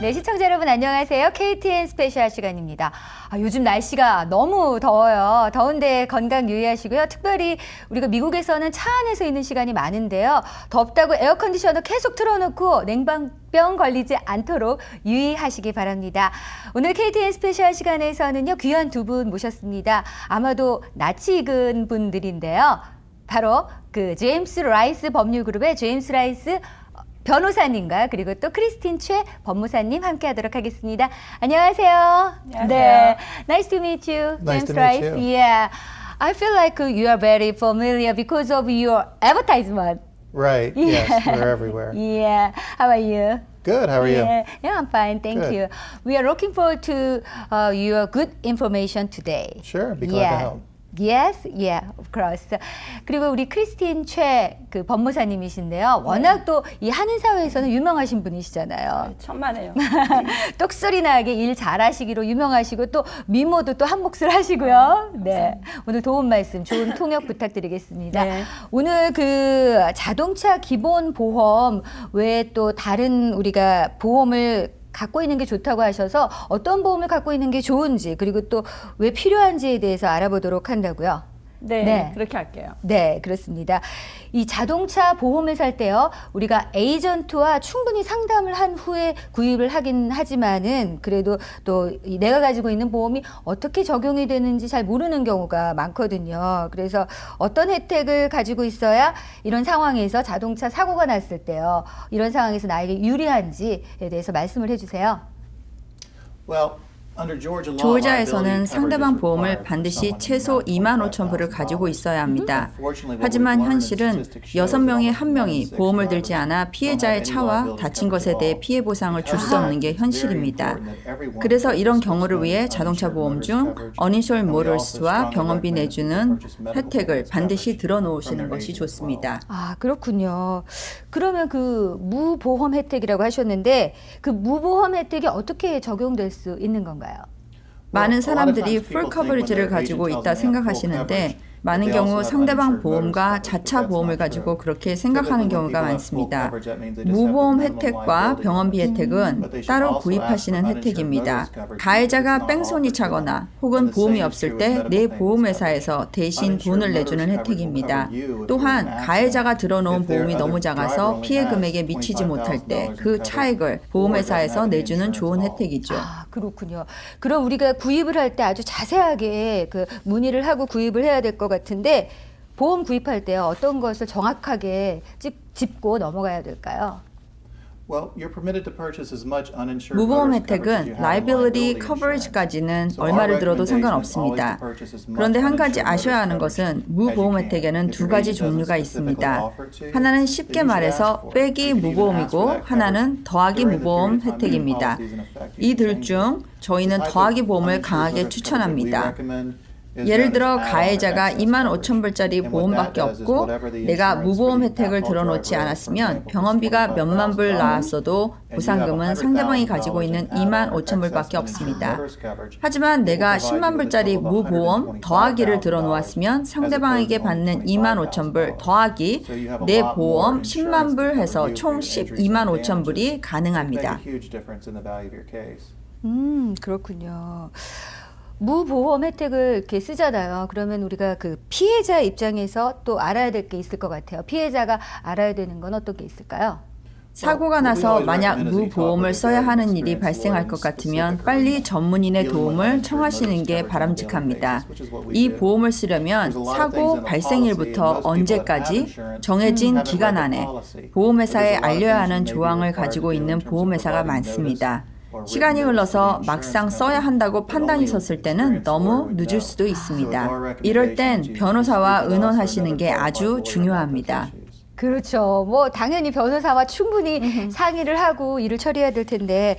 네, 시청자 여러분 안녕하세요. KTN 스페셜 시간입니다. 요즘 날씨가 너무 더워요. 더운데 건강 유의하시고요. 특별히 우리가 미국에서는 차 안에서 있는 시간이 많은데요. 덥다고 에어컨디셔너 계속 틀어놓고 냉방병 걸리지 않도록 유의하시기 바랍니다. 오늘 KTN 스페셜 시간에서는요. 귀한 두 분 모셨습니다. 아마도 낯이 익은 분들인데요. 바로 그 제임스 라이스 법률그룹의 제임스 라이스 변호사님과 그리고 또 크리스틴 최 법무사님 함께하도록 하겠습니다. 안녕하세요. 안녕하세요. 네, nice to meet you, Nice James to meet Rice. you. Yeah, I feel like you are very familiar because of your advertisement. Right. Yes, we're everywhere. Yeah, how are you? Good. How are you? Yeah, I'm fine, thank Good. you. We are looking forward to your good information today. Sure. Be glad to help. Yes, yeah, of course. 그리고 우리 크리스틴 최 그 법무사님이신데요. 워낙 또 이 한인 사회에서는 유명하신 분이시잖아요. 천만에요. 똑소리 나게 일 잘하시기로 유명하시고 또 미모도 또 한 몫을 하시고요. 네, 오늘 도움 말씀, 좋은 통역 부탁드리겠습니다. 네. 오늘 그 자동차 기본 보험 외에 또 다른 우리가 보험을 갖고 있는 게 좋다고 하셔서 어떤 보험을 갖고 있는 게 좋은지 그리고 또 왜 필요한지에 대해서 알아보도록 한다고요. 네, 네. 그렇게 할게요. 네, 그렇습니다. 이 자동차 보험을 살 때요, 우리가 에이전트와 충분히 상담을 한 후에 구입을 하긴 하지만은 그래도 또 내가 가지고 있는 보험이 어떻게 적용이 되는지 잘 모르는 경우가 많거든요. 그래서 어떤 혜택을 가지고 있어야 이런 상황에서 자동차 사고가 났을 때요, 이런 상황에서 나에게 유리한지에 대해서 말씀을 해주세요. Well, 조지아에서는 상대방 보험을 반드시 최소 25,000불을 가지고 있어야 합니다. 하지만 현실은 6명의 1명이 보험을 들지 않아 피해자의 차와 다친 것에 대해 피해 보상을 줄 수 없는 게 현실입니다. 그래서 이런 경우를 위해 자동차 보험 중 uninsured motorist와 병원비 내주는 혜택을 반드시 들어놓으시는 것이 좋습니다. 아, 그렇군요. 그러면 그 무보험 혜택이라고 하셨는데 그 무보험 혜택이 어떻게 적용될 수 있는 건가요? 많은 사람들이 풀 커버리지를 가지고 있다 생각하시는데 많은 경우 상대방 보험과 자차 보험을 가지고 그렇게 생각하는 경우가 많습니다. 무보험 혜택과 병원비 혜택은 따로 구입하시는 혜택입니다. 가해자가 뺑소니 차거나 혹은 보험이 없을 때 내 보험회사에서 대신 돈을 내주는 혜택입니다. 또한 가해자가 들어놓은 보험이 너무 작아서 피해 금액에 미치지 못할 때 그 차액을 보험회사에서 내주는 좋은 혜택이죠. 아, 그렇군요. 그럼 우리가 구입을 할 때 아주 자세하게 그 문의를 하고 구입을 해야 될 것 같은데 보험 구입할 때 어떤 것을 정확하게 짚고 넘어가야 될까요? 무보험 혜택은 liability coverage까지는 얼마를 들어도 상관없습니다. 그런데 한 가지 아셔야 하는 것은 무보험 혜택에는 두 가지 종류가 있습니다. 하나는 쉽게 말해서 빼기 무보험이고 하나는 더하기 무보험 혜택입니다. 이 둘 중 저희는 더하기 보험을 강하게 추천합니다. 예를 들어 가해자가 25,000불짜리 보험밖에 없고 내가 무보험 혜택을 들어놓지 않았으면 병원비가 몇만 불 나왔어도 보상금은 상대방이 가지고 있는 25,000불밖에 없습니다. 하지만 내가 10만 불짜리 무보험 더하기를 들어놓았으면 상대방에게 받는 25,000불 더하기 내 보험 10만 불 해서 총 125,000불이 가능합니다. 그렇군요. 무보험 혜택을 이렇게 쓰잖아요. 그러면 우리가 그 피해자 입장에서 또 알아야 될 게 있을 것 같아요. 피해자가 알아야 되는 건 어떤 게 있을까요? 사고가 나서 만약 무보험을 써야 하는 일이 발생할 것 같으면 빨리 전문인의 도움을 청하시는 게 바람직합니다. 이 보험을 쓰려면 사고 발생일부터 언제까지 정해진 기간 안에 보험회사에 알려야 하는 조항을 가지고 있는 보험회사가 많습니다. 시간이 흘러서 막상 써야 한다고 판단이 섰을 때는 너무 늦을 수도 있습니다. 이럴 땐 변호사와 의논하시는 게 아주 중요합니다. 그렇죠. 뭐 당연히 변호사와 충분히 상의를 하고 일을 처리해야 될 텐데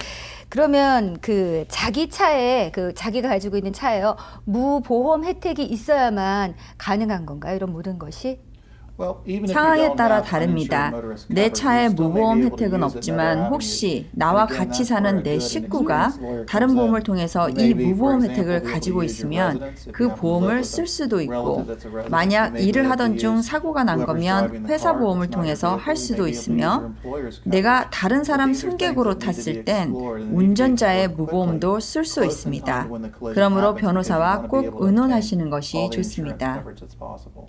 그러면 그 자기 차에 그 자기가 가지고 있는 차에요 무보험 혜택이 있어야만 가능한 건가요? 이런 모든 것이? 상황에 따라 다릅니다. 내 차에 무보험 혜택은 없지만 혹시 나와 같이 사는 내 식구가 다른 보험을 통해서 이 무보험 혜택을 가지고 있으면 그 보험을 쓸 수도 있고, 만약 일을 하던 중 사고가 난 거면 회사 보험을 통해서 할 수도 있으며, 내가 다른 사람 승객으로 탔을 땐 운전자의 무보험도 쓸 수 있습니다. 그러므로 변호사와 꼭 의논하시는 것이 좋습니다.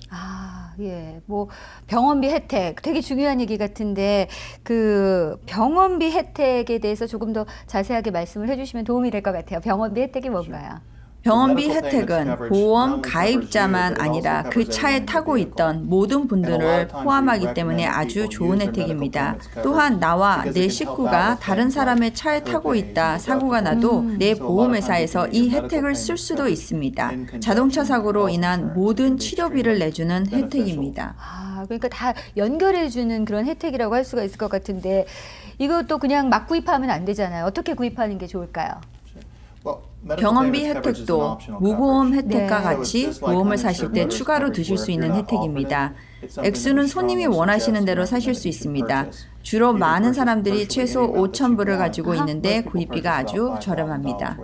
아, 예. 뭐 병원비 혜택 되게 중요한 얘기 같은데 그 병원비 혜택에 대해서 조금 더 자세하게 말씀을 해주시면 도움이 될 것 같아요. 병원비 혜택이 뭔가요? 병원비 혜택은 보험 가입자만 아니라 그 차에 타고 있던 모든 분들을 포함하기 때문에 아주 좋은 혜택입니다. 또한 나와 내 식구가 다른 사람의 차에 타고 있다 사고가 나도 내 보험회사에서 이 혜택을 쓸 수도 있습니다. 자동차 사고로 인한 모든 치료비를 내주는 혜택입니다. 아, 그러니까 다 연결해주는 그런 혜택이라고 할 수가 있을 것 같은데 이것도 그냥 막 구입하면 안 되잖아요. 어떻게 구입하는 게 좋을까요? 병원비 혜택도 무보험 혜택과 네. 같이 보험을 사실 때 추가로 드실 수 있는 혜택입니다. 액수는 손님이 원하시는 대로 사실 수 있습니다. 주로 많은 사람들이 최소 5,000불을 가지고 있는데 구입비가 아주 저렴합니다.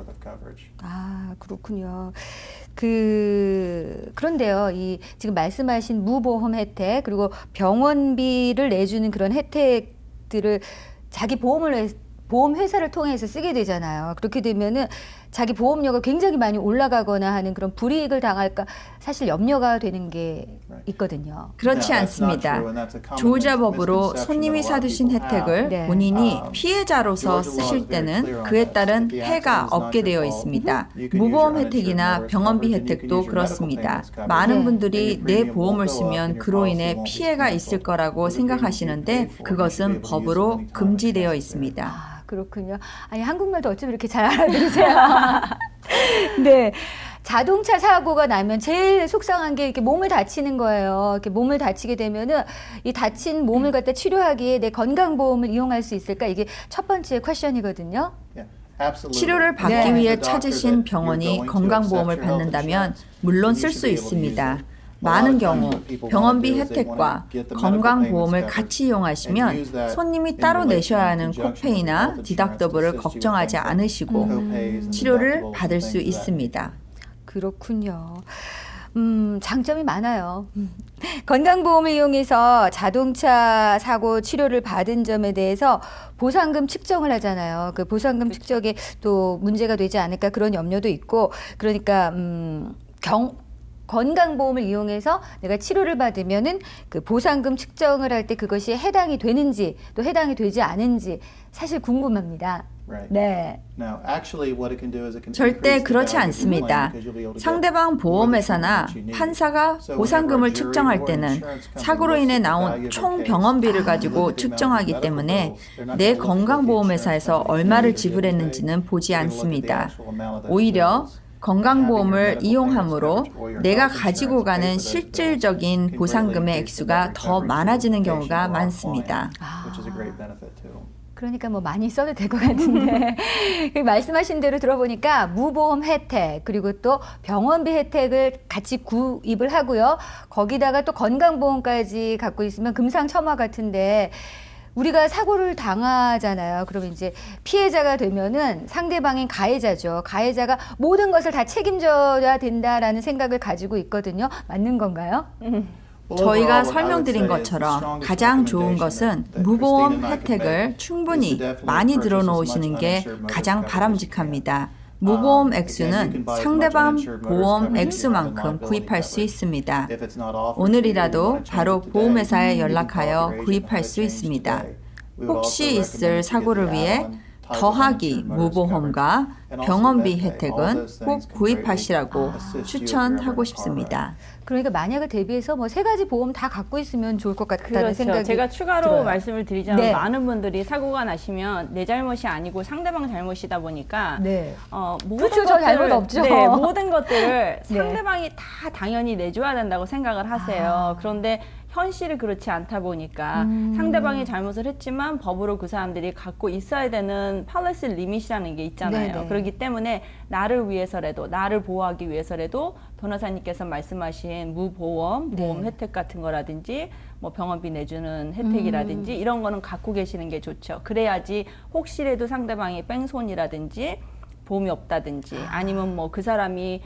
아, 그렇군요. 그런데요, 이 지금 말씀하신 무보험 혜택 그리고 병원비를 내주는 그런 혜택들을 자기 보험 회사를 통해서 쓰게 되잖아요. 그렇게 되면은 자기 보험료가 굉장히 많이 올라가거나 하는 그런 불이익을 당할까 사실 염려가 되는 게 있거든요. 그렇지 않습니다. 조우자법으로 손님이 사두신 혜택을 네. 본인이 피해자로서 쓰실 때는 그에 따른 해가 없게 되어 있습니다. 무보험 혜택이나 병원비 혜택도 그렇습니다. 많은 분들이 내 보험을 쓰면 그로 인해 피해가 있을 거라고 생각하시는데 그것은 법으로 금지되어 있습니다. 아, 그렇군요. 아니, 한국말도 어쩜 이렇게 잘 알아들으세요? 네. 자동차 사고가 나면 제일 속상한 게 이렇게 몸을 다치는 거예요. 이렇게 몸을 다치게 되면은 이 다친 몸을 갖다 치료하기에 내 건강보험을 이용할 수 있을까? 이게 첫 번째 퀘션이거든요. 치료를 받기 네. 위해 찾으신 병원이 건강보험을 받는다면 물론 쓸 수 있습니다. 많은 경우 병원비 혜택과 건강보험을 같이 이용하시면 손님이 따로 내셔야 하는 코페이나 디덕더블을 걱정하지 않으시고 치료를 받을 수 있습니다. 그렇군요. 장점이 많아요. 건강보험을 이용해서 자동차 사고 치료를 받은 점에 대해서 보상금 측정을 하잖아요. 그 보상금 측정에 또 문제가 되지 않을까 그런 염려도 있고, 그러니까 건강보험을 이용해서 내가 치료를 받으면은 그 보상금 측정을 할 때 그것이 해당이 되는지 또 해당이 되지 않은지 사실 궁금합니다. 네. 절대 그렇지 않습니다. 상대방 보험회사나 판사가 보상금을 측정할 때는 사고로 인해 나온 총 병원비를 가지고 측정하기 때문에 내 건강보험회사에서 얼마를 지불했는지는 보지 않습니다. 오히려 건강보험을 이용함으로 내가 가지고 가는 실질적인 보상금의 액수가 더 많아지는 경우가 많습니다. 그러니까 뭐 많이 써도 될 것 같은데 말씀하신 대로 들어보니까 무보험 혜택 그리고 또 병원비 혜택을 같이 구입을 하고요. 거기다가 또 건강보험까지 갖고 있으면 금상첨화 같은데 우리가 사고를 당하잖아요. 그러면 이제 피해자가 되면은 상대방인 가해자죠. 가해자가 모든 것을 다 책임져야 된다라는 생각을 가지고 있거든요. 맞는 건가요? 저희가 설명드린 것처럼 가장 좋은 것은 무보험 혜택을 충분히 많이 들어놓으시는 게 가장 바람직합니다. 무보험 액수는 상대방 보험 액수만큼 구입할 수 있습니다. 오늘이라도 바로 보험회사에 연락하여 구입할 수 있습니다. 혹시 있을 사고를 위해 더하기 무보험과 병원비 혜택은 꼭 구입하시라고 추천하고 싶습니다. 그러니까 만약을 대비해서 뭐 세 가지 보험 다 갖고 있으면 좋을 것 같다는 그렇죠. 생각이 제가 추가로 들어요. 말씀을 드리자면 네. 많은 분들이 사고가 나시면 내 잘못이 아니고 상대방 잘못이다 보니까 네. 모든 그렇죠. 저 잘못 없죠. 네, 모든 것들을 네. 상대방이 다 당연히 내줘야 된다고 생각을 하세요. 그런데 현실이 그렇지 않다 보니까 상대방이 잘못을 했지만 법으로 그 사람들이 갖고 있어야 되는 policy limit이라는 게 있잖아요. 네네. 그렇기 때문에 나를 위해서라도, 나를 보호하기 위해서라도 변호사님께서 말씀하신 무보험, 네. 보험 혜택 같은 거라든지 뭐 병원비 내주는 혜택이라든지 이런 거는 갖고 계시는 게 좋죠. 그래야지 혹시라도 상대방이 뺑소니라든지 보험이 없다든지 아니면 뭐 그 사람이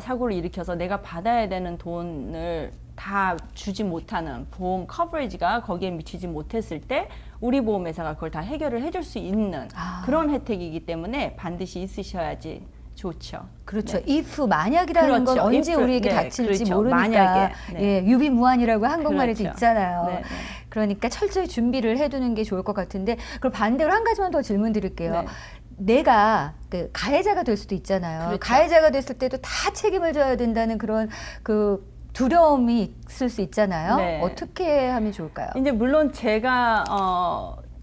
사고를 일으켜서 내가 받아야 되는 돈을 다 주지 못하는 보험 커버리지가 거기에 미치지 못했을 때 우리 보험회사가 그걸 다 해결을 해줄 수 있는 그런 혜택이기 때문에 반드시 있으셔야지 좋죠. 그렇죠. 네. if 만약이라는 건 그렇죠. 언제 if, 우리에게 네, 닥칠지 그렇죠. 모르니까 만약에, 네. 예, 유비무환이라고 한국말에도 그렇죠. 있잖아요. 네, 네. 그러니까 철저히 준비를 해두는 게 좋을 것 같은데 그럼 반대로 한 가지만 더 질문 드릴게요. 네. 내가 그 가해자가 될 수도 있잖아요. 그렇죠. 가해자가 됐을 때도 다 책임을 져야 된다는 그런 그 두려움이 있을 수 있잖아요. 네. 어떻게 하면 좋을까요? 이제 물론 제가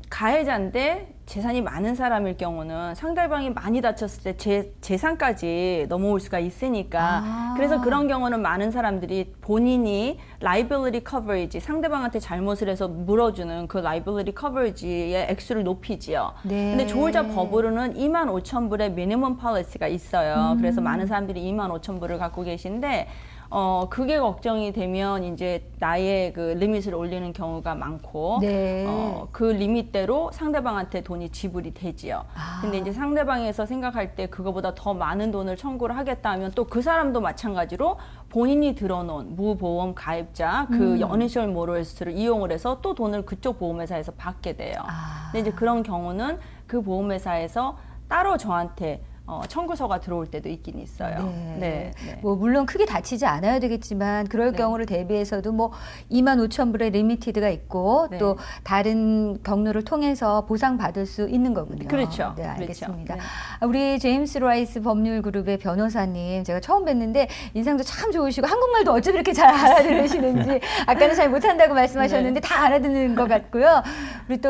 가해자인데 재산이 많은 사람일 경우는 상대방이 많이 다쳤을 때 제 재산까지 넘어올 수가 있으니까 그래서 그런 경우는 많은 사람들이 본인이 liability coverage 상대방한테 잘못을 해서 물어주는 그 liability coverage의 액수를 높이지요. 네. 근데 조울자 법으로는 25,000불의 minimum policy가 있어요. 그래서 많은 사람들이 25,000불을 갖고 계신데 그게 걱정이 되면 이제 나의 그 리밋을 올리는 경우가 많고, 네. 그 리밋대로 상대방한테 돈이 지불이 되지요. 근데 이제 상대방에서 생각할 때 그거보다 더 많은 돈을 청구를 하겠다 하면 또 그 사람도 마찬가지로 본인이 들어놓은 무보험 가입자 그 uninsured motorist를 이용을 해서 또 돈을 그쪽 보험회사에서 받게 돼요. 근데 이제 그런 경우는 그 보험회사에서 따로 저한테 청구서가 들어올 때도 있긴 있어요. 네. 뭐 물론 크게 다치지 않아야 되겠지만 그럴 네. 경우를 대비해서도 뭐 25,000불의 리미티드가 있고 네. 또 다른 경로를 통해서 보상받을 수 있는 거군요. 그렇죠. 네, 그렇죠. 알겠습니다. 네. 우리 제임스 라이스 법률 그룹의 변호사님 제가 처음 뵀는데 인상도 참 좋으시고 한국말도 어쩜 이렇게 잘 알아들으시는지 아까는 잘 못한다고 말씀하셨는데 다 알아듣는 것 같고요.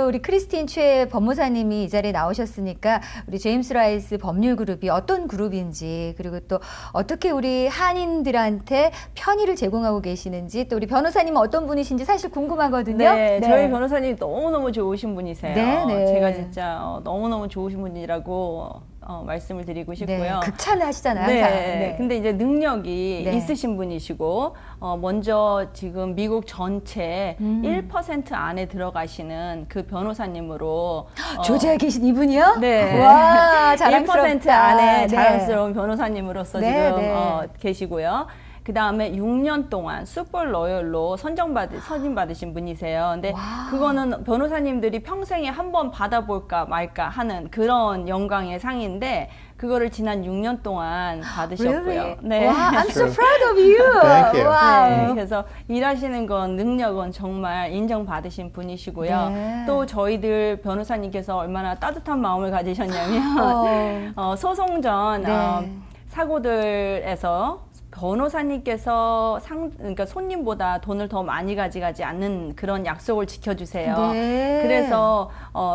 우리 크리스틴 최 법무사님이 이 자리에 나오셨으니까 우리 제임스 라이스 법률 그룹이 어떤 그룹인지 그리고 또 어떻게 우리 한인들한테 편의를 제공하고 계시는지 또 우리 변호사님은 어떤 분이신지 사실 궁금하거든요. 네, 저희 변호사님 너무너무 좋으신 분이세요. 네, 네. 제가 진짜 너무너무 좋으신 분이라고 말씀을 드리고 싶고요. 네, 극찬을 하시잖아요. 네. 항상. 네. 근데 이제 능력이 네. 있으신 분이시고 먼저 지금 미국 전체 1% 안에 들어가시는 그 변호사님으로 조지아에 계신 이분이요? 네. 와, 자랑스럽다. 1% 안에 네. 자랑스러운 변호사님으로서 네, 지금 네. 계시고요. 그 다음에 6년 동안 슈퍼 로열로 선임받으신 분이세요. 근데 그거는 변호사님들이 평생에 한 번 받아볼까 말까 하는 그런 영광의 상인데 그거를 지난 6년 동안 받으셨고요. Really? 네. 와, I'm so True. proud of you. Thank you. 와우. 네, 그래서 일하시는 건 능력은 정말 인정받으신 분이시고요. 네. 또 저희들 변호사님께서 얼마나 따뜻한 마음을 가지셨냐면 소송 전 네. 사고들에서 변호사님께서 그러니까 손님보다 돈을 더 많이 가져가지 않는 그런 약속을 지켜주세요. 네. 그래서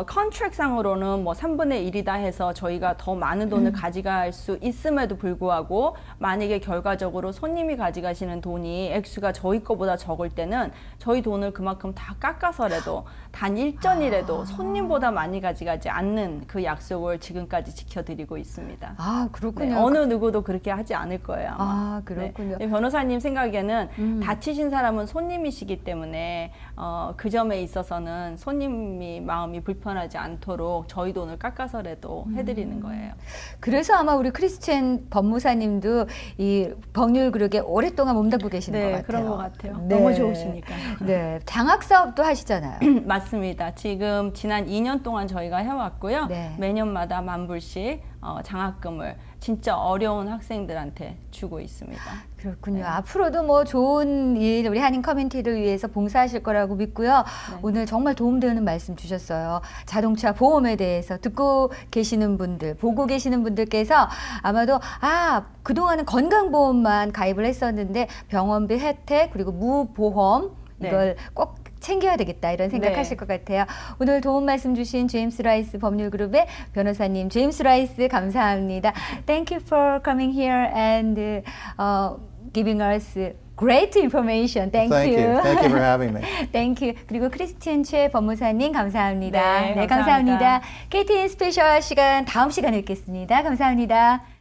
컨트랙상으로는 뭐 3분의 1이다 해서 저희가 더 많은 돈을 가져갈 수 있음에도 불구하고 만약에 결과적으로 손님이 가져가시는 돈이 액수가 저희 거보다 적을 때는 저희 돈을 그만큼 다 깎아서라도 단 일전이라도 손님보다 많이 가져가지 않는 그 약속을 지금까지 지켜드리고 있습니다. 아, 네, 그렇군요. 어느 누구도 그렇게 하지 않을 거예요. 아마. 아, 그렇군요. 네, 변호사님 생각에는 다치신 사람은 손님이시기 때문에 그 점에 있어서는 손님이 마음이 불편하지 않도록 저희 돈을 깎아서라도 해드리는 거예요. 그래서 아마 우리 크리스찬 법무사님도 이 법률 그룹에 오랫동안 몸담고 계시는 것 네, 같아요. 그런 것 같아요. 네. 너무 좋으시니까. 네, 장학 사업도 하시잖아요. 맞습니다. 지금 지난 2년 동안 저희가 해왔고요. 네. 매년마다 10,000불씩 장학금을 진짜 어려운 학생들한테 주고 있습니다. 그렇군요. 앞으로도 뭐 좋은 일 우리 한인 커뮤니티를 위해서 봉사하실 거라고 믿고요. 오늘 정말 도움되는 말씀 주셨어요. 자동차 보험에 대해서 듣고 계시는 분들, 보고 계시는 분들께서 아마도 그동안은 건강보험만 가입을 했었는데 병원비 혜택 그리고 무보험 이걸 꼭 챙겨야 되겠다 이런 생각하실 것 같아요. 오늘 도움 말씀 주신 제임스 라이스 법률그룹의 변호사님 제임스 라이스 감사합니다. Thank you for coming here and giving us Great information. Thank Thank you. you. Thank you for having me. Thank you. 그리고 크리스티엔 최 법무사님 감사합니다. 네, 감사합니다. 감사합니다. KTN 스페셜 시간 다음 시간에 뵙겠습니다. 감사합니다.